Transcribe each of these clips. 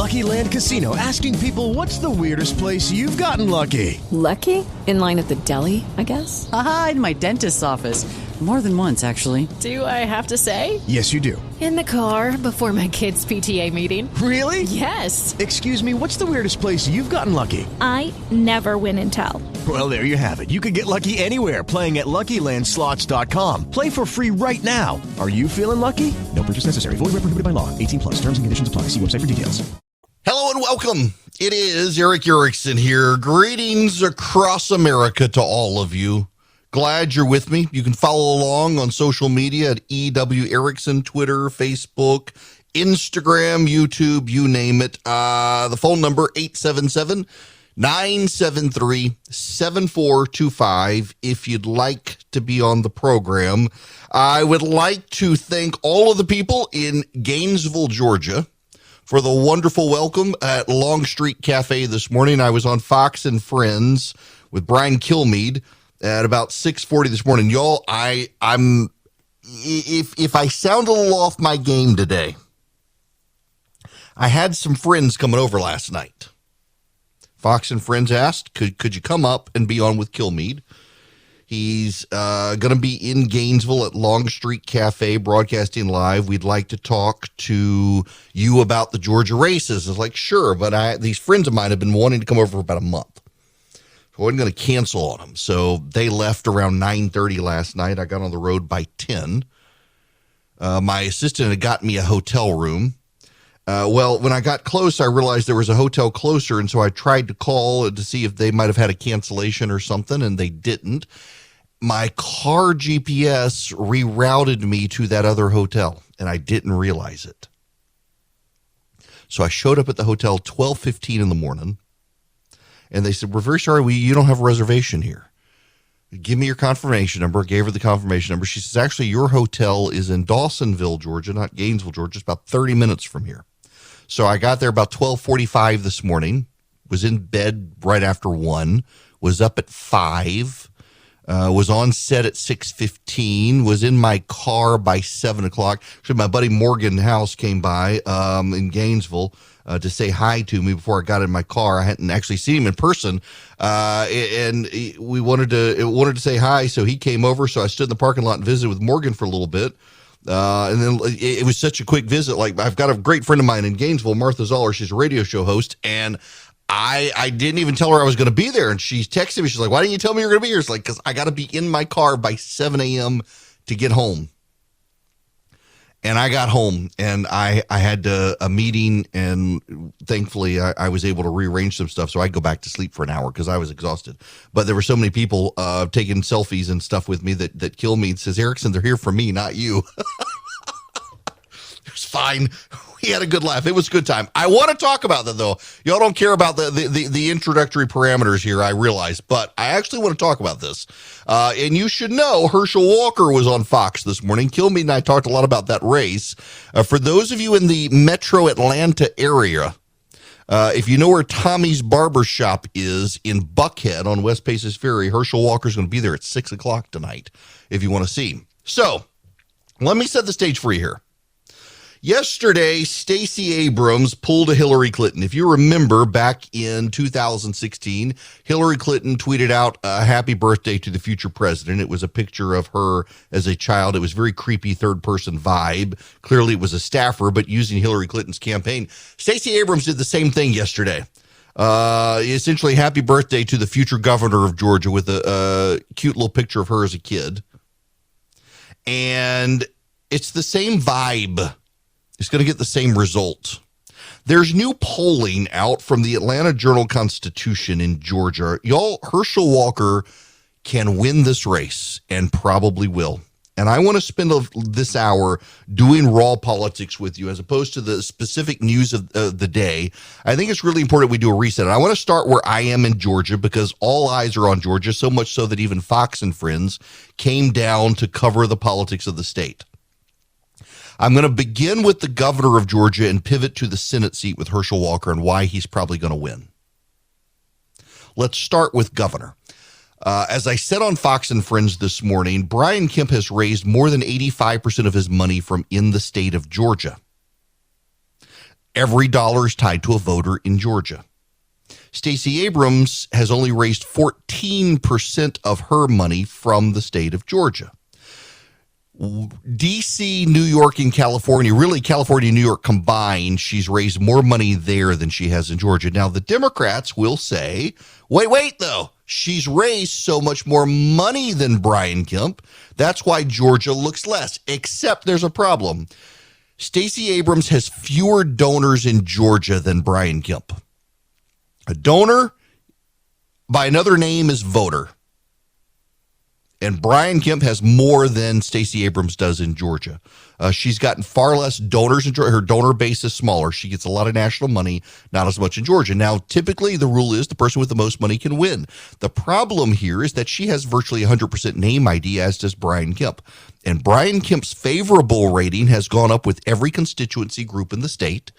Lucky Land Casino, asking people, what's the weirdest place you've gotten lucky? Lucky? In line at the deli, I guess? Aha, in my dentist's office. More than once, actually. Do I have to say? Yes, you do. In the car before my kids' PTA meeting. Really? Yes. Excuse me, what's the weirdest place you've gotten lucky? I never win and tell. Well, there you have it. You can get lucky anywhere, playing at LuckyLandSlots.com. Play for free right now. Are you feeling lucky? No purchase necessary. Void where prohibited by law. 18+. Terms and conditions apply. See website for details. Hello and welcome. It is Eric Erickson here. Greetings across America to all of you. Glad you're with me. You can follow along on social media at EW Erickson, Twitter, Facebook, Instagram, YouTube, you name it. The phone number, 877-973-7425. If you'd like to be on the program, I would like to thank all of the people in Gainesville, Georgia, for the wonderful welcome at Long Street Cafe this morning. I was on Fox and Friends with Brian Kilmeade at about 6:40 this morning. Y'all, I'm if I sound a little off my game today, I had some friends coming over last night. Fox and Friends asked, could you come up and be on with Kilmeade? He's going to be in Gainesville at Long Street Cafe broadcasting live. We'd like to talk to you about the Georgia races. I was like, sure, but these friends of mine have been wanting to come over for about a month. So I wasn't going to cancel on them. So they left around 9:30 last night. I got on the road by 10. My assistant had gotten me a hotel room. Well, when I got close, I realized there was a hotel closer, and so I tried to call to see if they might have had a cancellation or something, and they didn't. My car GPS rerouted me to that other hotel, and I didn't realize it. So I showed up at the hotel 12:15 in the morning, and they said, we're very sorry, you don't have a reservation here. Give me your confirmation number. Gave her the confirmation number. She says, actually, your hotel is in Dawsonville, Georgia, not Gainesville, Georgia. It's about 30 minutes from here. So I got there about 12:45 this morning, was in bed right after 1, was up at 5, was on set at 6:15, was in my car by 7 o'clock. Actually, my buddy Morgan House came by in Gainesville to say hi to me before I got in my car. I hadn't actually seen him in person, and we wanted to say hi, so he came over. So I stood in the parking lot and visited with Morgan for a little bit. And then it was such a quick visit. Like, I've got a great friend of mine in Gainesville, Martha Zoller. She's a radio show host, and I didn't even tell her I was going to be there. And she texted me. She's like, why didn't you tell me you're going to be here? It's like, because I got to be in my car by 7 a.m. to get home. And I got home, and I had a meeting, and thankfully I was able to rearrange some stuff so I could go back to sleep for an hour because I was exhausted. But there were so many people taking selfies and stuff with me that kill me. It says, Erickson, they're here for me, not you. It was fine. We had a good laugh. It was a good time. I want to talk about that, though. Y'all don't care about the introductory parameters here, I realize, but I actually want to talk about this. And you should know Herschel Walker was on Fox this morning. Kilmeade and I talked a lot about that race. For those of you in the metro Atlanta area, if you know where Tommy's Barbershop is in Buckhead on West Paces Ferry, Herschel Walker's going to be there at 6 o'clock tonight if you want to see him. So let me set the stage for you here. Yesterday, Stacey Abrams pulled a Hillary Clinton. If you remember, back in 2016, Hillary Clinton tweeted out a happy birthday to the future president. It was a picture of her as a child. It was very creepy third-person vibe. Clearly, it was a staffer, but using Hillary Clinton's campaign. Stacey Abrams did the same thing yesterday. Essentially, happy birthday to the future governor of Georgia with a cute little picture of her as a kid. And it's the same vibe. It's going to get the same result. There's new polling out from the Atlanta Journal-Constitution in Georgia. Y'all, Herschel Walker can win this race and probably will. And I want to spend this hour doing raw politics with you as opposed to the specific news of the day. I think it's really important we do a reset. And I want to start where I am in Georgia because all eyes are on Georgia, so much so that even Fox and Friends came down to cover the politics of the state. I'm going to begin with the governor of Georgia and pivot to the Senate seat with Herschel Walker and why he's probably going to win. Let's start with governor. As I said on Fox and Friends this morning, Brian Kemp has raised more than 85% of his money from in the state of Georgia. Every dollar is tied to a voter in Georgia. Stacey Abrams has only raised 14% of her money from the state of Georgia. D.C., New York, and California, really California and New York combined, she's raised more money there than she has in Georgia. Now, the Democrats will say, wait, though. She's raised so much more money than Brian Kemp. That's why Georgia looks less, except there's a problem. Stacey Abrams has fewer donors in Georgia than Brian Kemp. A donor, by another name, is voter. And Brian Kemp has more than Stacey Abrams does in Georgia. She's gotten far less donors in Georgia. Her donor base is smaller. She gets a lot of national money, not as much in Georgia. Now, typically, the rule is the person with the most money can win. The problem here is that she has virtually 100% name ID, as does Brian Kemp. And Brian Kemp's favorable rating has gone up with every constituency group in the state.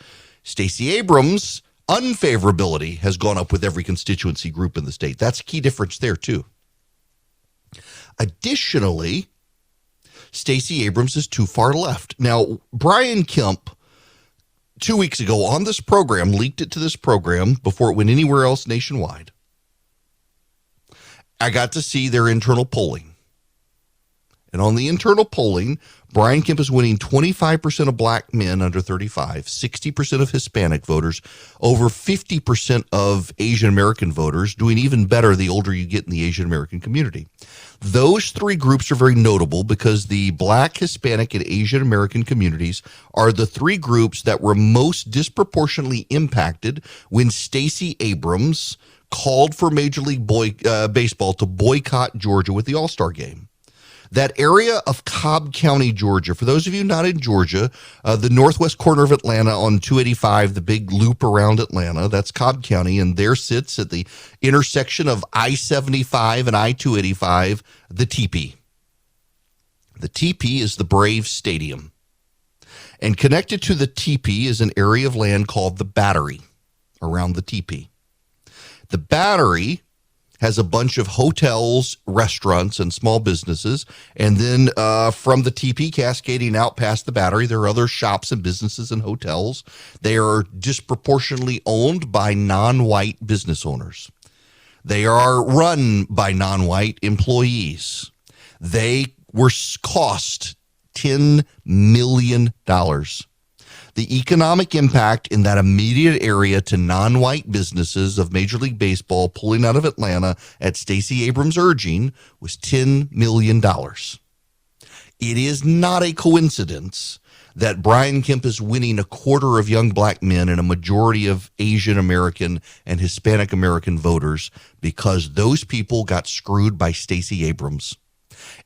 Stacey Abrams' unfavorability has gone up with every constituency group in the state. That's a key difference there, too. Additionally, Stacey Abrams is too far left. Now, Brian Kemp, 2 weeks ago on this program, leaked it to this program before it went anywhere else nationwide. I got to see their internal polling. And on the internal polling, Brian Kemp is winning 25% of black men under 35, 60% of Hispanic voters, over 50% of Asian American voters, doing even better the older you get in the Asian American community. Those three groups are very notable because the black, Hispanic, and Asian American communities are the three groups that were most disproportionately impacted when Stacey Abrams called for Major League Baseball to boycott Georgia with the All-Star game. That area of Cobb County, Georgia, for those of you not in Georgia, the northwest corner of Atlanta on 285, the big loop around Atlanta, that's Cobb County, and there sits at the intersection of I-75 and I-285, the teepee. The teepee is the Braves Stadium. And connected to the teepee is an area of land called the Battery around the teepee. The Battery has a bunch of hotels, restaurants, and small businesses. And then from the teepee cascading out past the Battery, there are other shops and businesses and hotels. They are disproportionately owned by non-white business owners. They are run by non-white employees. They were cost $10 million. The economic impact in that immediate area to non-white businesses of Major League Baseball pulling out of Atlanta at Stacey Abrams' urging was $10 million. It is not a coincidence that Brian Kemp is winning a quarter of young black men and a majority of Asian American and Hispanic American voters because those people got screwed by Stacey Abrams.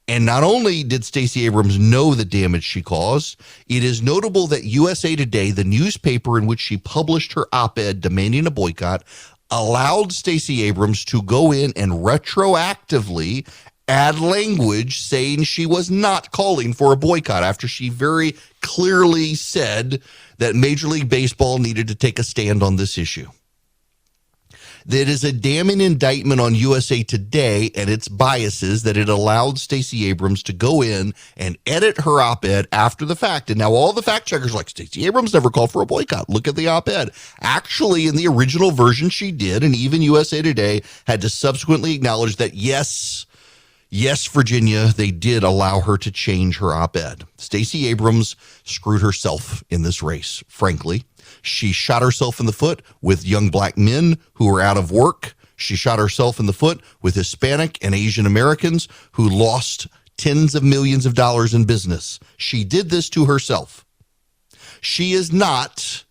And not only did Stacey Abrams know the damage she caused, it is notable that USA Today, the newspaper in which she published her op-ed demanding a boycott, allowed Stacey Abrams to go in and retroactively add language saying she was not calling for a boycott after she very clearly said that Major League Baseball needed to take a stand on this issue. That is a damning indictment on USA Today and its biases that it allowed Stacey Abrams to go in and edit her op-ed after the fact. And now all the fact checkers are like, Stacey Abrams never called for a boycott. Look at the op-ed. Actually, in the original version, she did. And even USA Today had to subsequently acknowledge that, yes, Virginia, they did allow her to change her op-ed. Stacey Abrams screwed herself in this race, frankly. She shot herself in the foot with young black men who were out of work. She shot herself in the foot with Hispanic and Asian Americans who lost tens of millions of dollars in business. She did this to herself. She is not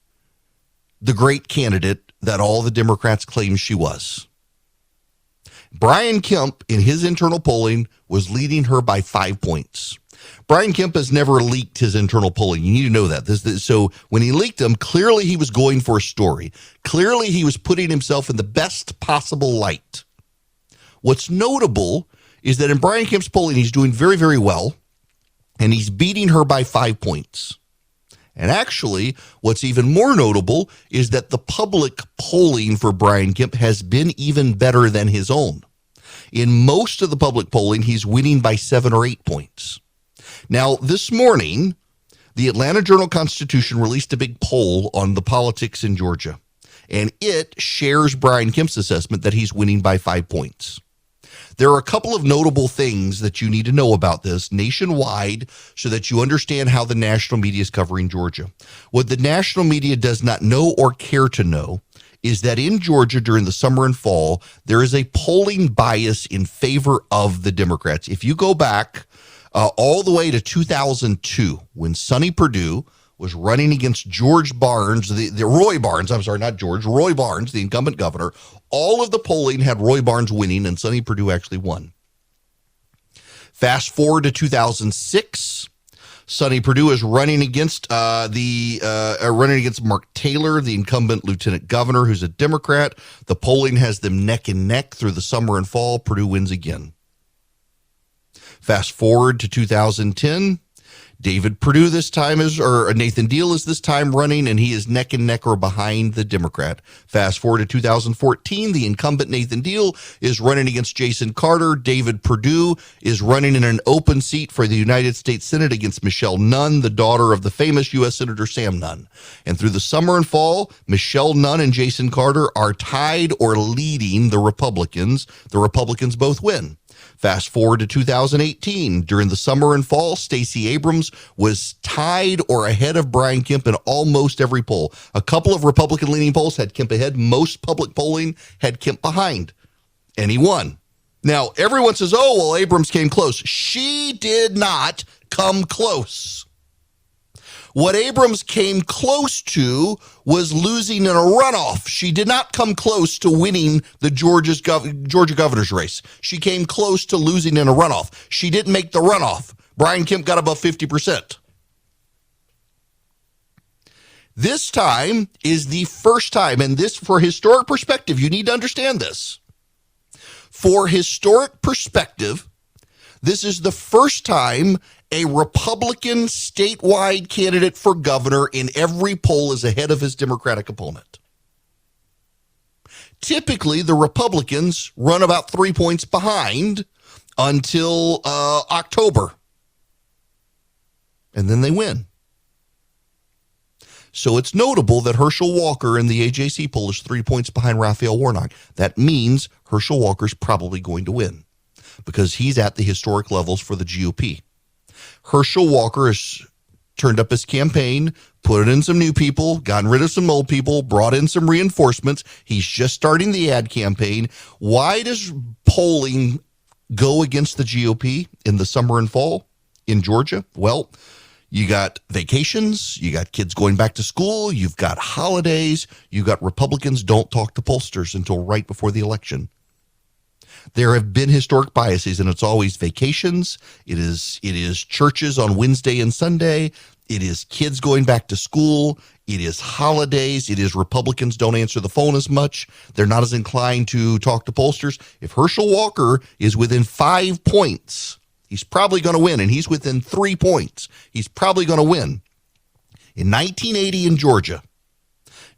the great candidate that all the Democrats claim she was. Brian Kemp, in his internal polling, was leading her by 5 points. Brian Kemp has never leaked his internal polling. You need to know that. So when he leaked them, clearly he was going for a story. Clearly he was putting himself in the best possible light. What's notable is that in Brian Kemp's polling, he's doing very, very well, and he's beating her by 5 points. And actually, what's even more notable is that the public polling for Brian Kemp has been even better than his own. In most of the public polling, he's winning by 7 or 8 points. Now, this morning, The Atlanta Journal-Constitution released a big poll on the politics in Georgia, and it shares Brian Kemp's assessment that he's winning by 5 points. There are a couple of notable things that you need to know about this nationwide so that you understand how the national media is covering Georgia. What the national media does not know or care to know is that in Georgia during the summer and fall, there is a polling bias in favor of the Democrats. If you go back all the way to 2002, when Sonny Perdue was running against George Barnes, Roy Barnes, Roy Barnes, the incumbent governor. All of the polling had Roy Barnes winning, and Sonny Perdue actually won. Fast forward to 2006, Sonny Perdue is running against Mark Taylor, the incumbent lieutenant governor, who's a Democrat. The polling has them neck and neck through the summer and fall. Perdue wins again. Fast forward to 2010. David Perdue Nathan Deal is this time running, and he is neck and neck or behind the Democrat. Fast forward to 2014, the incumbent Nathan Deal is running against Jason Carter. David Perdue is running in an open seat for the United States Senate against Michelle Nunn, the daughter of the famous U.S. Senator Sam Nunn. And through the summer and fall, Michelle Nunn and Jason Carter are tied or leading the Republicans. The Republicans both win. Fast forward to 2018. During the summer and fall, Stacey Abrams was tied or ahead of Brian Kemp in almost every poll. A couple of Republican-leaning polls had Kemp ahead. Most public polling had Kemp behind, and he won. Now, everyone says, oh, well, Abrams came close. She did not come close. What Abrams came close to was losing in a runoff. She did not come close to winning the Georgia governor's race. She came close to losing in a runoff. She didn't make the runoff. Brian Kemp got above 50%. This time is the first time, and this, for historic perspective, you need to understand this. For historic perspective, this is the first time a Republican statewide candidate for governor in every poll is ahead of his Democratic opponent. Typically, the Republicans run about 3 points behind until October, and then they win. So it's notable that Herschel Walker in the AJC poll is 3 points behind Raphael Warnock. That means Herschel Walker's probably going to win because he's at the historic levels for the GOP. Herschel Walker has turned up his campaign, put in some new people, gotten rid of some old people, brought in some reinforcements. He's just starting the ad campaign. Why does polling go against the GOP in the summer and fall in Georgia? Well, you got vacations, you got kids going back to school, you've got holidays, you got Republicans don't talk to pollsters until right before the election. There have been historic biases, and it's always vacations. It is churches on Wednesday and Sunday. It is kids going back to school. It is holidays. It is Republicans don't answer the phone as much. They're not as inclined to talk to pollsters. If Herschel Walker is within 5 points, he's probably going to win, and he's within 3 points. He's probably going to win. In 1980 in Georgia,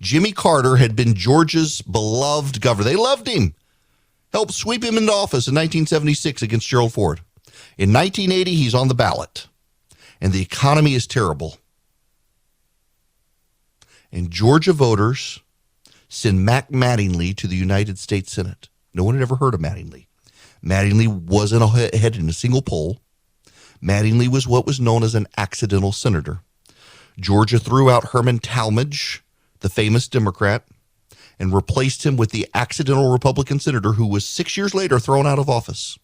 Jimmy Carter had been Georgia's beloved governor. They loved him. Helped sweep him into office in 1976 against Gerald Ford. In 1980, he's on the ballot, and the economy is terrible. And Georgia voters send Mac Mattingly to the United States Senate. No one had ever heard of Mattingly. Mattingly wasn't ahead in a single poll. Mattingly was what was known as an accidental senator. Georgia threw out Herman Talmadge, the famous Democrat, and replaced him with the accidental Republican senator who was 6 years later thrown out of office.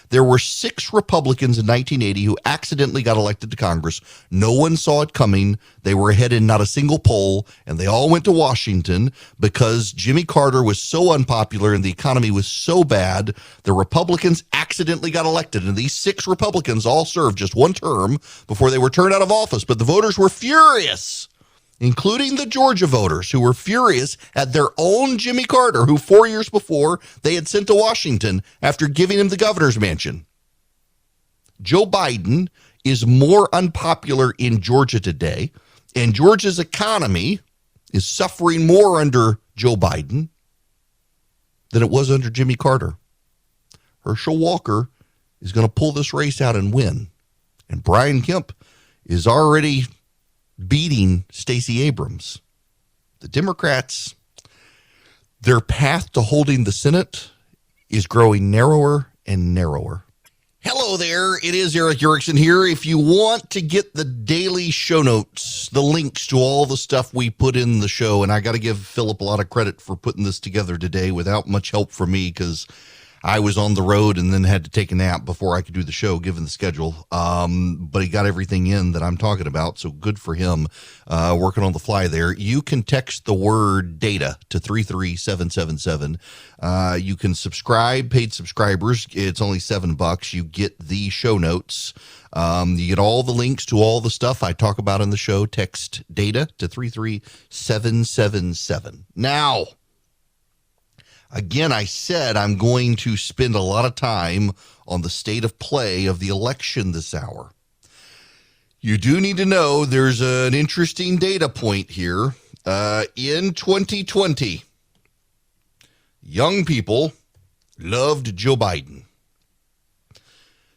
There were 6 Republicans in 1980 who accidentally got elected to Congress. No one saw it coming. They were ahead in not a single poll, and they all went to Washington because Jimmy Carter was so unpopular and the economy was so bad. The Republicans accidentally got elected, and these 6 Republicans all served just one term before they were turned out of office. But the voters were furious, including the Georgia voters, who were furious at their own Jimmy Carter, who 4 years before they had sent to Washington after giving him the governor's mansion. Joe Biden is more unpopular in Georgia today, and Georgia's economy is suffering more under Joe Biden than it was under Jimmy Carter. Herschel Walker is going to pull this race out and win, and Brian Kemp is already beating Stacey Abrams. The Democrats, their path to holding the Senate is growing narrower and narrower. Hello there, it is Eric Erickson here. If you want to get the daily show notes, the links to all the stuff we put in the show, and I got to give Philip a lot of credit for putting this together today without much help from me because I was on the road and then had to take a nap before I could do the show, given the schedule. But he got everything in that I'm talking about, so good for him working on the fly there. You can text the word data to 33777. You can subscribe, paid subscribers. It's only $7. You get the show notes. You get all the links to all the stuff I talk about in the show. Text data to 33777. Now, again, I said I'm going to spend a lot of time on the state of play of the election this hour. You do need to know there's an interesting data point here. In 2020, young people loved Joe Biden.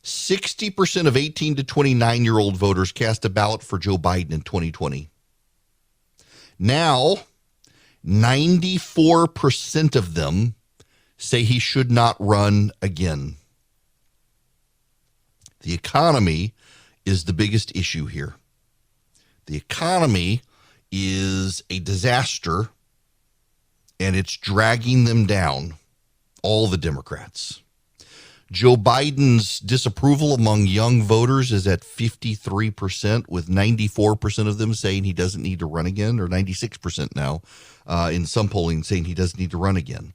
60% of 18 to 29-year-old voters cast a ballot for Joe Biden in 2020. Now, 94% of them say he should not run again. The economy is the biggest issue here. The economy is a disaster, and it's dragging them down, all the Democrats. Joe Biden's disapproval among young voters is at 53%, with 94% of them saying he doesn't need to run again, or 96% now in some polling saying he doesn't need to run again.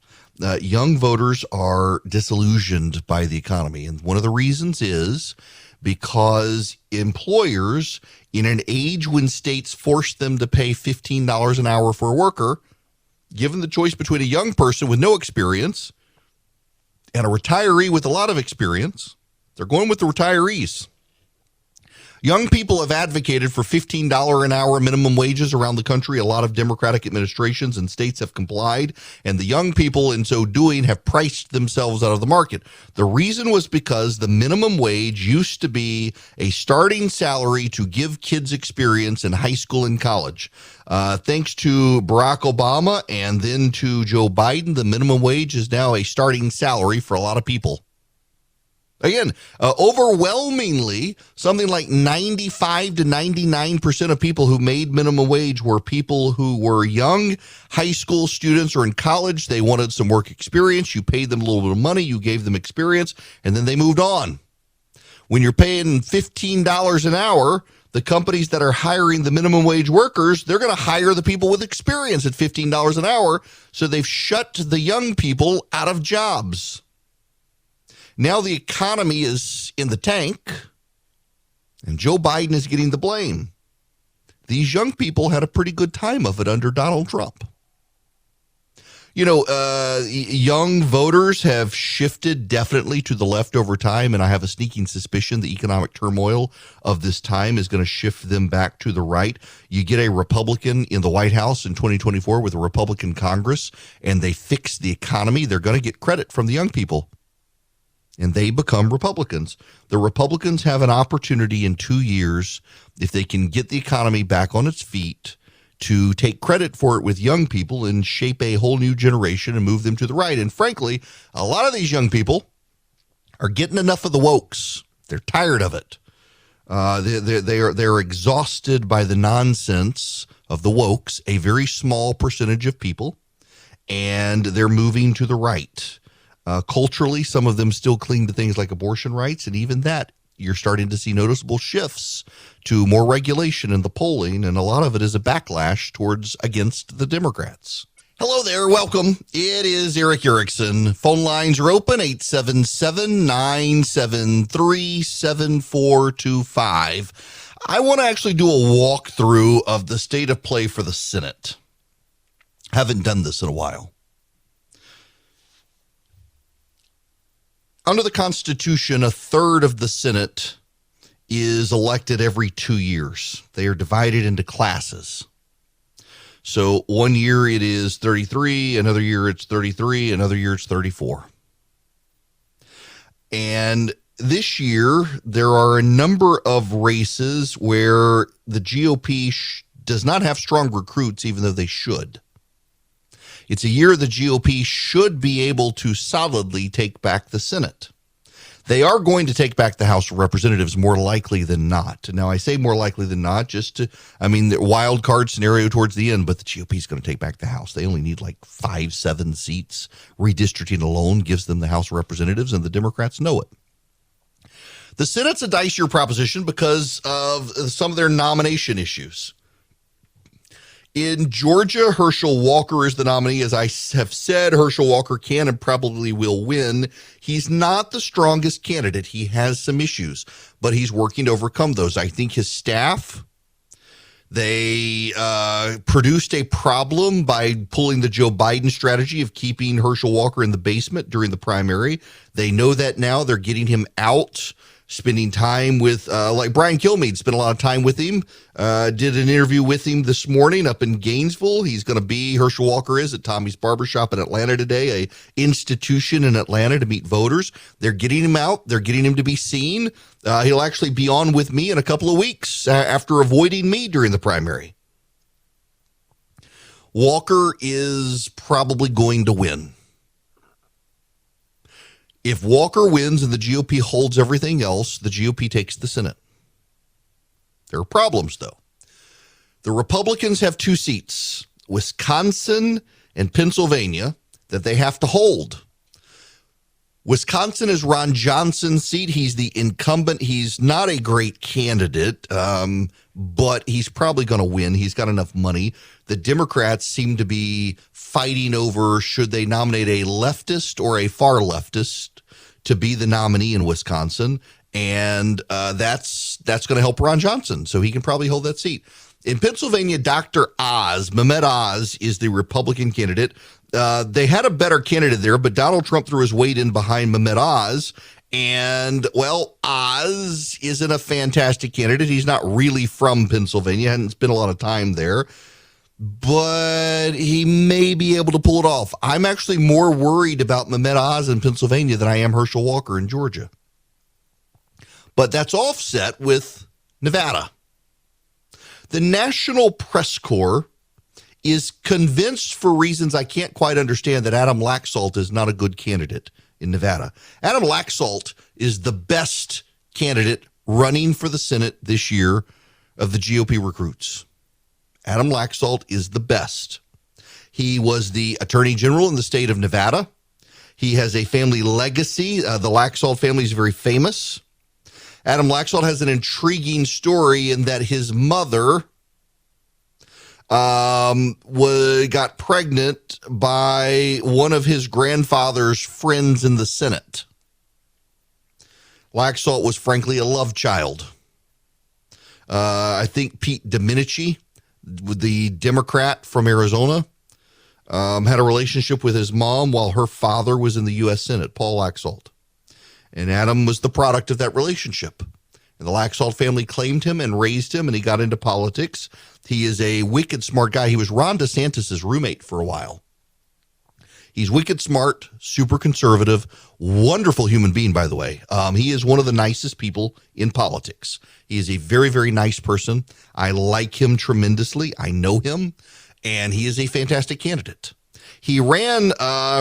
Young voters are disillusioned by the economy, and one of the reasons is because employers, in an age when states force them to pay $15 an hour for a worker, given the choice between a young person with no experience and a retiree with a lot of experience, they're going with the retirees. Young people have advocated for $15 an hour minimum wages around the country. A lot of Democratic administrations and states have complied, and the young people in so doing have priced themselves out of the market. The reason was because the minimum wage used to be a starting salary to give kids experience in high school and college. Thanks to Barack Obama and then to Joe Biden, the minimum wage is now a starting salary for a lot of people. Again, overwhelmingly, something like 95 to 99% of people who made minimum wage were people who were young high school students or in college. They wanted some work experience. You paid them a little bit of money. You gave them experience, and then they moved on. When you're paying $15 an hour, the companies that are hiring the minimum wage workers, they're going to hire the people with experience at $15 an hour. So they've shut the young people out of jobs. Now the economy is in the tank, and Joe Biden is getting the blame. These young people had a pretty good time of it under Donald Trump. You know, young voters have shifted definitely to the left over time, and I have a sneaking suspicion the economic turmoil of this time is going to shift them back to the right. You get a Republican in the White House in 2024 with a Republican Congress, and they fix the economy. They're going to get credit from the young people, and they become Republicans. The Republicans have an opportunity in 2 years, if they can get the economy back on its feet, to take credit for it with young people and shape a whole new generation and move them to the right. And frankly, a lot of these young people are getting enough of the wokes. They're tired of it. They're exhausted by the nonsense of the wokes, a very small percentage of people, and they're moving to the right. Culturally, some of them still cling to things like abortion rights, and even that, you're starting to see noticeable shifts to more regulation in the polling, and a lot of it is a backlash against the Democrats. Hello there, welcome. It is Eric Erickson. Phone lines are open, 877-973-7425. I want to actually do a walkthrough of the state of play for the Senate. Haven't done this in a while. Under the Constitution, a third of the Senate is elected every 2 years. They are divided into classes. So 1 year it is 33, another year it's 33, another year it's 34. And this year, there are a number of races where the GOP does not have strong recruits, even though they should. It's a year the GOP should be able to solidly take back the Senate. They are going to take back the House of Representatives more likely than not. Now, I say more likely than not, the wild card scenario towards the end, but the GOP is going to take back the House. They only need like 5-7 seats. Redistricting alone gives them the House of Representatives, and the Democrats know it. The Senate's a dicier proposition because of some of their nomination issues. In Georgia, Herschel Walker is the nominee. As I have said, Herschel Walker can and probably will win. He's not the strongest candidate. He has some issues, but he's working to overcome those. I think his staff, they produced a problem by pulling the Joe Biden strategy of keeping Herschel Walker in the basement during the primary. They know that now. They're getting him out, spending time with, like Brian Kilmeade, spent a lot of time with him, did an interview with him this morning up in Gainesville. He's going to be, Herschel Walker is at Tommy's Barbershop in Atlanta today, a institution in Atlanta to meet voters. They're getting him out. They're getting him to be seen. He'll actually be on with me in a couple of weeks after avoiding me during the primary. Walker is probably going to win. If Walker wins and the GOP holds everything else, the GOP takes the Senate. There are problems, though. The Republicans have 2 seats, Wisconsin and Pennsylvania, that they have to hold. Wisconsin is Ron Johnson's seat. He's the incumbent. He's not a great candidate, but he's probably going to win. He's got enough money. The Democrats seem to be fighting over should they nominate a leftist or a far leftist to be the nominee in Wisconsin, and that's going to help Ron Johnson, so he can probably hold that seat. In Pennsylvania, Dr. Oz, Mehmet Oz, is the Republican candidate. They had a better candidate there, but Donald Trump threw his weight in behind Mehmet Oz, and, well, Oz isn't a fantastic candidate. He's not really from Pennsylvania, hadn't spent a lot of time there, but he may be able to pull it off. I'm actually more worried about Mehmet Oz in Pennsylvania than I am Herschel Walker in Georgia. But that's offset with Nevada. The National Press Corps is convinced, for reasons I can't quite understand, that Adam Laxalt is not a good candidate in Nevada. Adam Laxalt is the best candidate running for the Senate this year of the GOP recruits. Adam Laxalt is the best. He was the attorney general in the state of Nevada. He has a family legacy. The Laxalt family is very famous. Adam Laxalt has an intriguing story in that his mother got pregnant by one of his grandfather's friends in the Senate. Laxalt was frankly a love child. I think Pete Domenici, the Democrat from Arizona, had a relationship with his mom while her father was in the U.S. Senate, Paul Laxalt. And Adam was the product of that relationship. And the Laxalt family claimed him and raised him, and he got into politics. He is a wicked smart guy. He was Ron DeSantis' roommate for a while. He's wicked smart, super conservative, wonderful human being, by the way. He is one of the nicest people in politics. He is a very, very nice person. I like him tremendously. I know him, and he is a fantastic candidate. He ran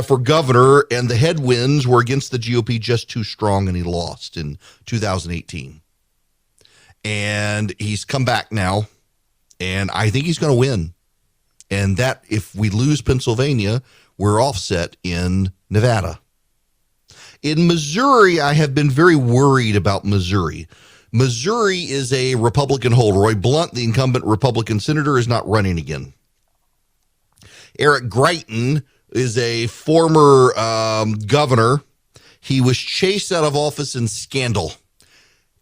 for governor, and the headwinds were against the GOP just too strong, and he lost in 2018. And he's come back now, and I think he's going to win. And that, if we lose Pennsylvania, we're offset in Nevada. In Missouri, I have been very worried about Missouri. Missouri is a Republican hold. Roy Blunt, the incumbent Republican senator, is not running again. Eric Greitens is a former governor. He was chased out of office in scandal.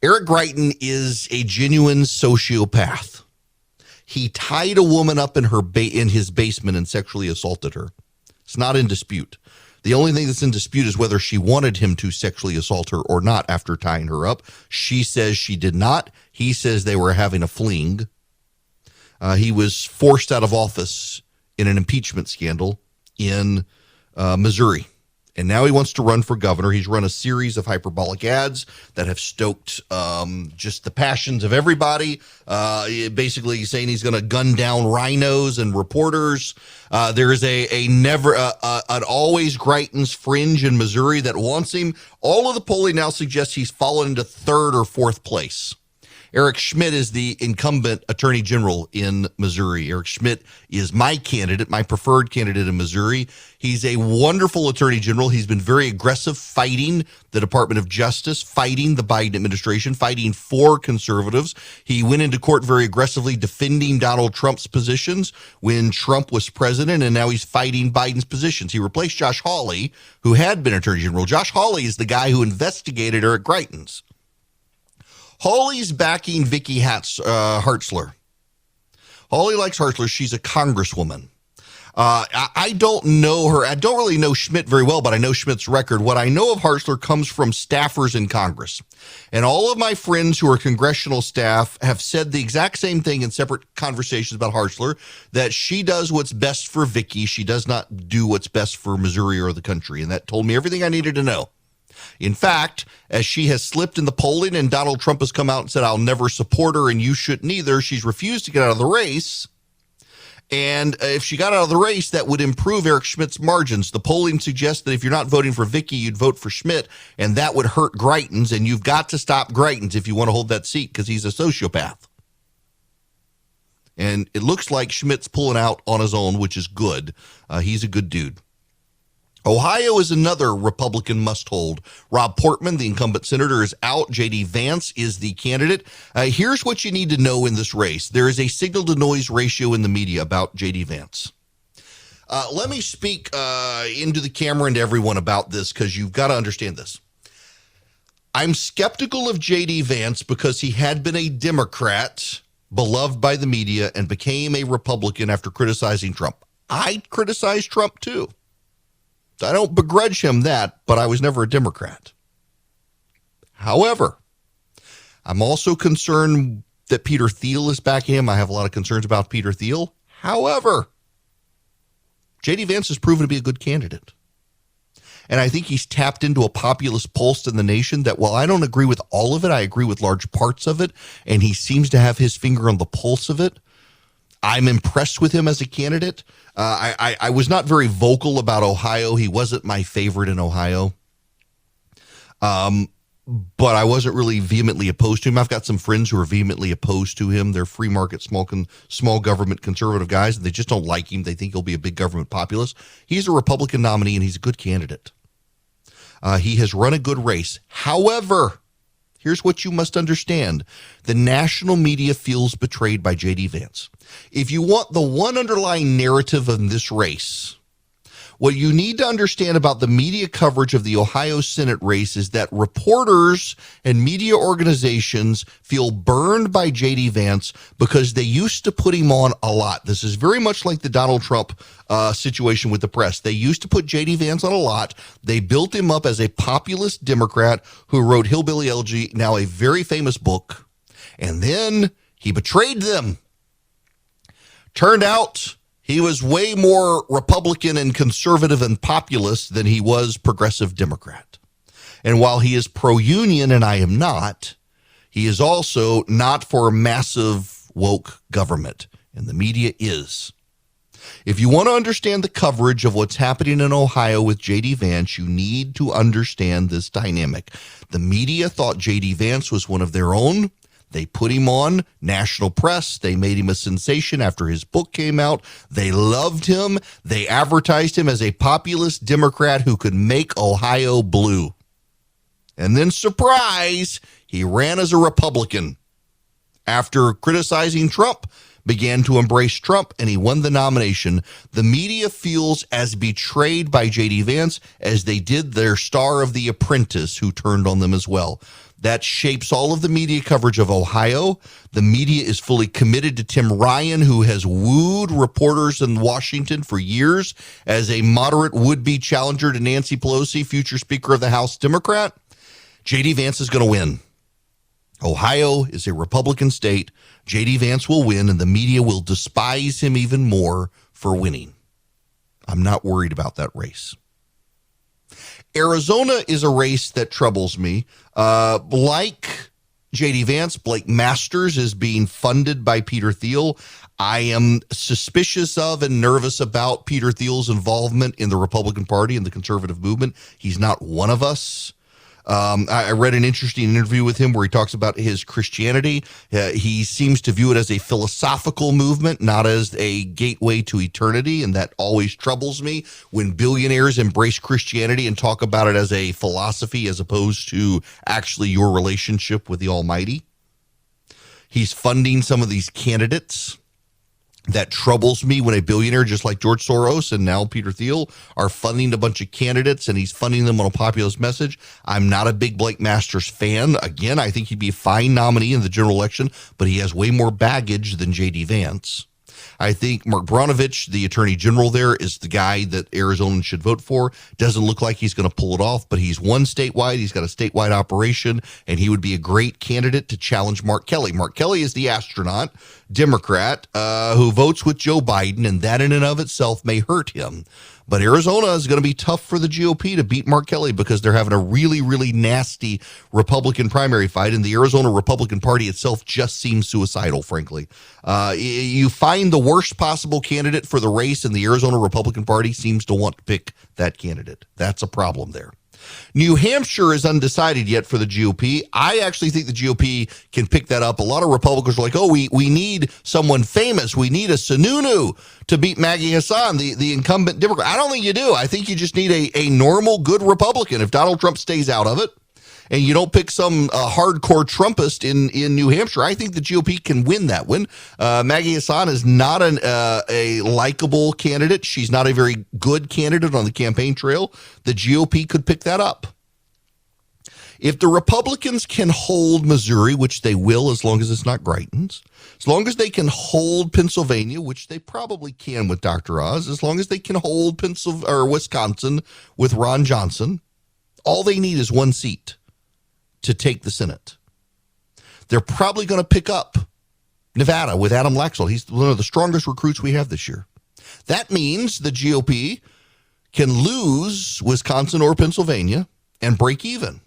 Eric Greitens is a genuine sociopath. He tied a woman up in his basement and sexually assaulted her. It's not in dispute. The only thing that's in dispute is whether she wanted him to sexually assault her or not after tying her up. She says she did not. He says they were having a fling. He was forced out of office in an impeachment scandal in Missouri. And now he wants to run for governor. He's run a series of hyperbolic ads that have stoked just the passions of everybody. Basically saying he's going to gun down rhinos and reporters. There is an always Greitens fringe in Missouri that wants him. All of the polling now suggests he's fallen into third or fourth place. Eric Schmitt is the incumbent attorney general in Missouri. Eric Schmitt is my candidate, my preferred candidate in Missouri. He's a wonderful attorney general. He's been very aggressive fighting the Department of Justice, fighting the Biden administration, fighting for conservatives. He went into court very aggressively defending Donald Trump's positions when Trump was president, and now he's fighting Biden's positions. He replaced Josh Hawley, who had been attorney general. Josh Hawley is the guy who investigated Eric Greitens. Hawley's backing Vicky Hartzler. Hawley likes Hartzler. She's a congresswoman. I don't know her. I don't really know Schmitt very well, but I know Schmitt's record. What I know of Hartzler comes from staffers in Congress. And all of my friends who are congressional staff have said the exact same thing in separate conversations about Hartzler, that she does what's best for Vicky. She does not do what's best for Missouri or the country. And that told me everything I needed to know. In fact, as she has slipped in the polling and Donald Trump has come out and said, I'll never support her and you shouldn't either, she's refused to get out of the race. And if she got out of the race, that would improve Eric Schmitt's margins. The polling suggests that if you're not voting for Vicky, you'd vote for Schmitt, and that would hurt Greitens, and you've got to stop Greitens if you want to hold that seat because he's a sociopath. And it looks like Schmitt's pulling out on his own, which is good. He's a good dude. Ohio is another Republican must-hold. Rob Portman, the incumbent senator, is out. J.D. Vance is the candidate. Here's what you need to know in this race. There is a signal-to-noise ratio in the media about J.D. Vance. Let me speak into the camera and to everyone about this because you've got to understand this. I'm skeptical of J.D. Vance because he had been a Democrat, beloved by the media, and became a Republican after criticizing Trump. I criticized Trump, too. I don't begrudge him that, but I was never a Democrat. However, I'm also concerned that Peter Thiel is backing him. I have a lot of concerns about Peter Thiel. However, J.D. Vance has proven to be a good candidate. And I think he's tapped into a populist pulse in the nation that while I don't agree with all of it, I agree with large parts of it. And he seems to have his finger on the pulse of it. I'm impressed with him as a candidate. I was not very vocal about Ohio. He wasn't my favorite in Ohio. But I wasn't really vehemently opposed to him. I've got some friends who are vehemently opposed to him. They're free market, small government conservative guys, and they just don't like him. They think he'll be a big government populist. He's a Republican nominee, and he's a good candidate. He has run a good race. However, here's what you must understand. The national media feels betrayed by J.D. Vance. If you want the one underlying narrative in this race, what you need to understand about the media coverage of the Ohio Senate race is that reporters and media organizations feel burned by J.D. Vance because they used to put him on a lot. This is very much like the Donald Trump situation with the press. They used to put J.D. Vance on a lot. They built him up as a populist Democrat who wrote Hillbilly Elegy, now a very famous book, and then he betrayed them. Turned out he was way more Republican and conservative and populist than he was progressive Democrat. And while he is pro-union, and I am not, he is also not for massive woke government, and the media is. If you want to understand the coverage of what's happening in Ohio with J.D. Vance, you need to understand this dynamic. The media thought J.D. Vance was one of their own. They put him on national press. They made him a sensation after his book came out. They loved him. They advertised him as a populist Democrat who could make Ohio blue. And then, surprise, he ran as a Republican. After criticizing Trump, began to embrace Trump, and he won the nomination. The media feels as betrayed by J.D. Vance as they did their star of The Apprentice, who turned on them as well. That shapes all of the media coverage of Ohio. The media is fully committed to Tim Ryan, who has wooed reporters in Washington for years as a moderate would-be challenger to Nancy Pelosi, future Speaker of the House Democrat. J.D. Vance is going to win. Ohio is a Republican state. J.D. Vance will win, and the media will despise him even more for winning. I'm not worried about that race. Arizona is a race that troubles me. Like J.D. Vance, Blake Masters is being funded by Peter Thiel. I am suspicious of and nervous about Peter Thiel's involvement in the Republican Party and the conservative movement. He's not one of us. I read an interesting interview with him where he talks about his Christianity. He seems to view it as a philosophical movement, not as a gateway to eternity, and that always troubles me when billionaires embrace Christianity and talk about it as a philosophy as opposed to actually your relationship with the Almighty. He's funding some of these candidates. That troubles me when a billionaire just like George Soros and now Peter Thiel are funding a bunch of candidates and he's funding them on a populist message. I'm not a big Blake Masters fan. Again, I think he'd be a fine nominee in the general election, but he has way more baggage than J.D. Vance. I think Mark Brnovich, the attorney general there, is the guy that Arizonans should vote for. Doesn't look like he's going to pull it off, but he's won statewide. He's got a statewide operation, and he would be a great candidate to challenge Mark Kelly. Mark Kelly is the astronaut, Democrat, who votes with Joe Biden, and that in and of itself may hurt him. But Arizona is going to be tough for the GOP to beat Mark Kelly because they're having a really, really nasty Republican primary fight, and the Arizona Republican Party itself just seems suicidal, frankly. You find the worst possible candidate for the race, and the Arizona Republican Party seems to want to pick that candidate. That's a problem there. New Hampshire is undecided yet for the GOP. I actually think the GOP can pick that up. A lot of Republicans are like, oh, we need someone famous. We need a Sununu to beat Maggie Hassan, the incumbent Democrat. I don't think you do. I think you just need a normal, good Republican. If Donald Trump stays out of it and you don't pick some hardcore Trumpist in New Hampshire, I think the GOP can win that one. Maggie Hassan is not a likable candidate. She's not a very good candidate on the campaign trail. The GOP could pick that up. If the Republicans can hold Missouri, which they will as long as it's not Greitens, as long as they can hold Pennsylvania, which they probably can with Dr. Oz, as long as they can hold Wisconsin with Ron Johnson, all they need is one seat to take the Senate. They're probably going to pick up Nevada with Adam Laxalt. He's one of the strongest recruits we have this year. That means the GOP can lose Wisconsin or Pennsylvania and break even.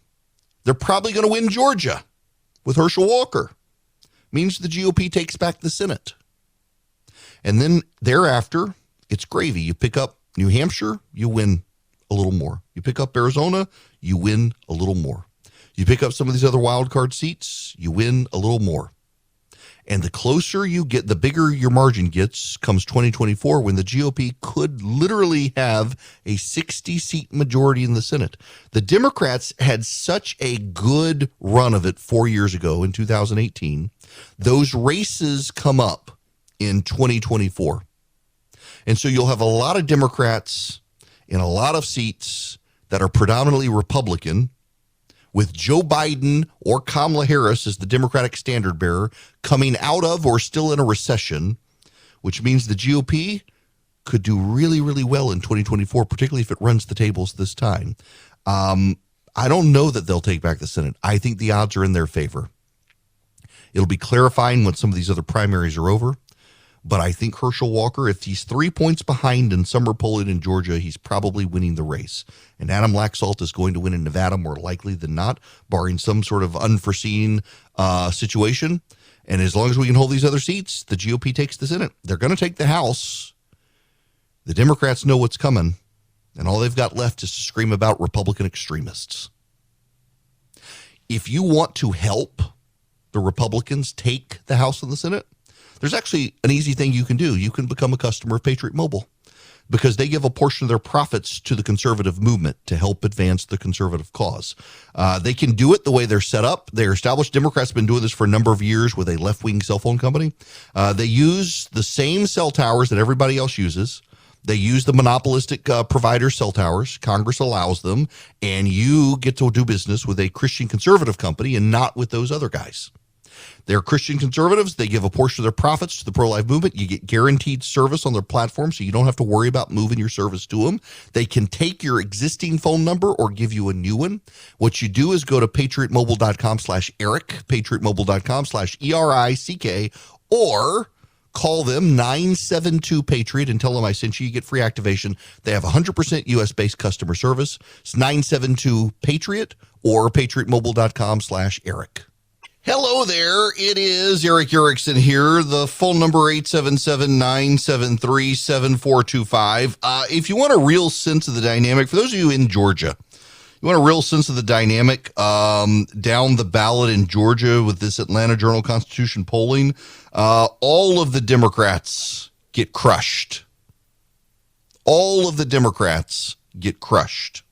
They're probably going to win Georgia with Herschel Walker. Means the GOP takes back the Senate. And then thereafter, it's gravy. You pick up New Hampshire, you win a little more. You pick up Arizona, you win a little more. You pick up some of these other wild card seats, you win a little more. And the closer you get, the bigger your margin gets comes 2024 when the GOP could literally have a 60-seat majority in the Senate. The Democrats had such a good run of it 4 years ago in 2018. Those races come up in 2024. And so you'll have a lot of Democrats in a lot of seats that are predominantly Republican, with Joe Biden or Kamala Harris as the Democratic standard bearer coming out of or still in a recession, which means the GOP could do really, really well in 2024, particularly if it runs the tables this time. I don't know that they'll take back the Senate. I think the odds are in their favor. It'll be clarifying when some of these other primaries are over. But I think Herschel Walker, if he's 3 points behind in summer polling in Georgia, he's probably winning the race. And Adam Laxalt is going to win in Nevada more likely than not, barring some sort of unforeseen situation. And as long as we can hold these other seats, the GOP takes the Senate. They're going to take the House. The Democrats know what's coming. And all they've got left is to scream about Republican extremists. If you want to help the Republicans take the House and the Senate, there's actually an easy thing you can do. You can become a customer of Patriot Mobile because they give a portion of their profits to the conservative movement to help advance the conservative cause. They can do it the way they're set up. They're established. Democrats have been doing this for a number of years with a left-wing cell phone company. They use the same cell towers that everybody else uses. They use the monopolistic provider cell towers. Congress allows them, and you get to do business with a Christian conservative company and not with those other guys. They're Christian conservatives. They give a portion of their profits to the pro-life movement. You get guaranteed service on their platform, so you don't have to worry about moving your service to them. They can take your existing phone number or give you a new one. What you do is go to patriotmobile.com/Eric, patriotmobile.com/ERICK, or Call them 972-PATRIOT and tell them I sent you. You get free activation. They have 100% U.S.-based customer service. It's 972-PATRIOT or patriotmobile.com/Eric. Hello there. It is Eric Erickson here. The phone number 877-973-7425. If you want a real sense of the dynamic, for those of you in Georgia, you want a real sense of the dynamic down the ballot in Georgia with this Atlanta Journal-Constitution polling, all of the Democrats get crushed. All of the Democrats get crushed.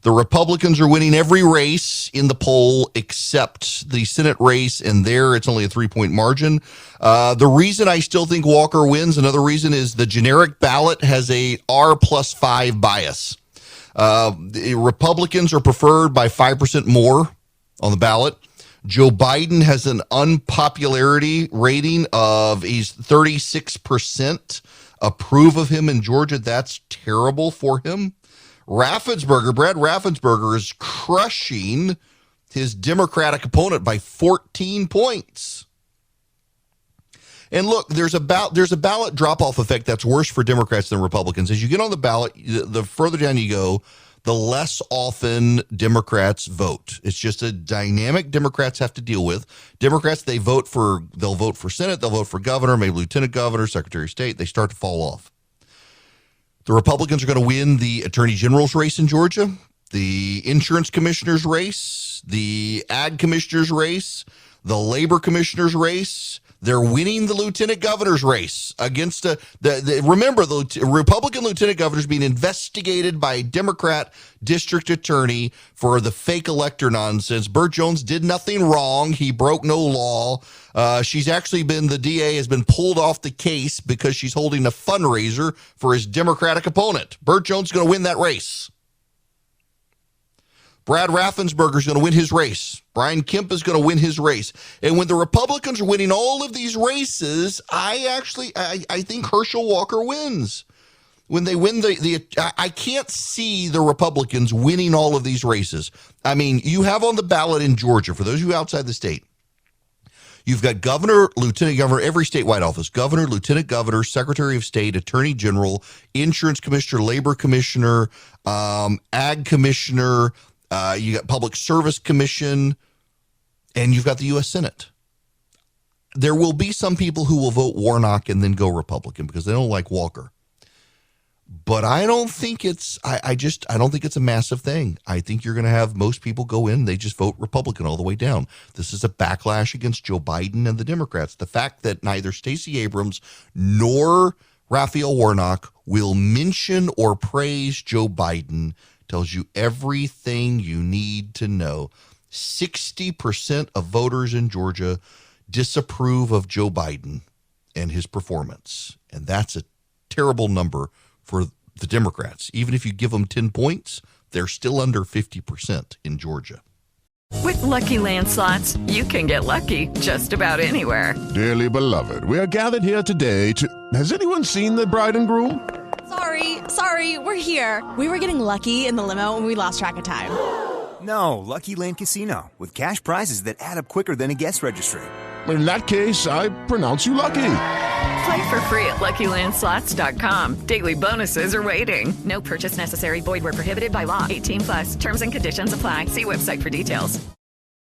The Republicans are winning every race in the poll except the Senate race, and there it's only a 3-point margin. The reason I still think Walker wins, another reason, is the generic ballot has a R+5 bias. The Republicans are preferred by 5% more on the ballot. Joe Biden has an unpopularity rating of he's 36% approve of him in Georgia. That's terrible for him. Brad Raffensperger is crushing his Democratic opponent by 14 points. And look, there's a ballot drop-off effect that's worse for Democrats than Republicans. As you get on the ballot, the further down you go, the less often Democrats vote. It's just a dynamic Democrats have to deal with. Democrats, they'll vote for Senate, they'll vote for governor, maybe lieutenant governor, secretary of state. They start to fall off. The Republicans are going to win the attorney general's race in Georgia, the insurance commissioner's race, the ag commissioner's race, the labor commissioner's race. They're winning the lieutenant governor's race against remember, the Republican lieutenant governor is being investigated by a Democrat district attorney for the fake elector nonsense. Burt Jones did nothing wrong. He broke no law. The DA has been pulled off the case because she's holding a fundraiser for his Democratic opponent. Burt Jones is going to win that race. Brad Raffensperger is going to win his race. Brian Kemp is going to win his race. And when the Republicans are winning all of these races, I think Herschel Walker wins. When they win I can't see the Republicans winning all of these races. I mean, you have on the ballot in Georgia, for those of you outside the state, you've got governor, lieutenant governor, every statewide office, governor, lieutenant governor, secretary of state, attorney general, insurance commissioner, labor commissioner, ag commissioner, you got Public Service Commission, and you've got the U.S. Senate. There will be some people who will vote Warnock and then go Republican because they don't like Walker. But I don't think it's I don't think it's a massive thing. I think you're going to have most people go in, they just vote Republican all the way down. This is a backlash against Joe Biden and the Democrats. The fact that neither Stacey Abrams nor Raphael Warnock will mention or praise Joe Biden tells you everything you need to know. 60% of voters in Georgia disapprove of Joe Biden and his performance. And that's a terrible number for the Democrats. Even if you give them 10 points, they're still under 50% in Georgia. With Lucky Land Slots, you can get lucky just about anywhere. Dearly beloved, we are gathered here today to... Has anyone seen the bride and groom? Sorry, we're here. We were getting lucky in the limo and we lost track of time. No, Lucky Land Casino, with cash prizes that add up quicker than a guest registry. In that case, I pronounce you lucky. Play for free at LuckyLandSlots.com. Daily bonuses are waiting. No purchase necessary. Void where prohibited by law. 18+. Terms and conditions apply. See website for details.